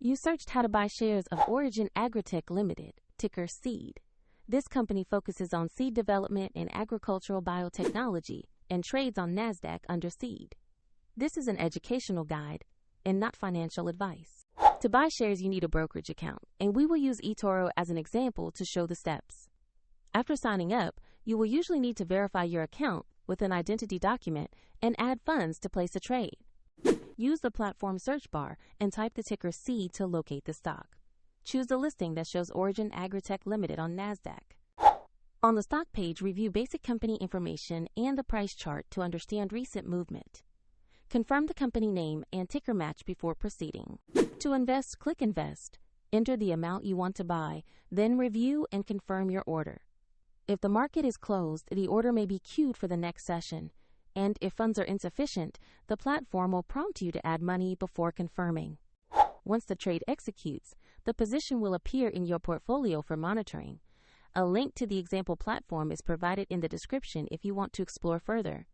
You searched how to buy shares of Origin Agritech Ltd, ticker SEED. This company focuses on seed development and agricultural biotechnology and trades on NASDAQ under SEED. This is an educational guide and not financial advice. To buy shares, you need a brokerage account, and we will use eToro as an example to show the steps. After signing up, you will usually need to verify your account with an identity document and add funds to place a trade. Use the platform search bar and type the ticker SEED to locate the stock. Choose the listing that shows Origin Agritech Ltd on NASDAQ. On the stock page, review basic company information and the price chart to understand recent movement. Confirm the company name and ticker match before proceeding. To invest, click Invest. Enter the amount you want to buy, then review and confirm your order. If the market is closed, the order may be queued for the next session, and if funds are insufficient, the platform will prompt you to add money before confirming. Once the trade executes, the position will appear in your portfolio for monitoring. A link to the example platform is provided in the description if you want to explore further.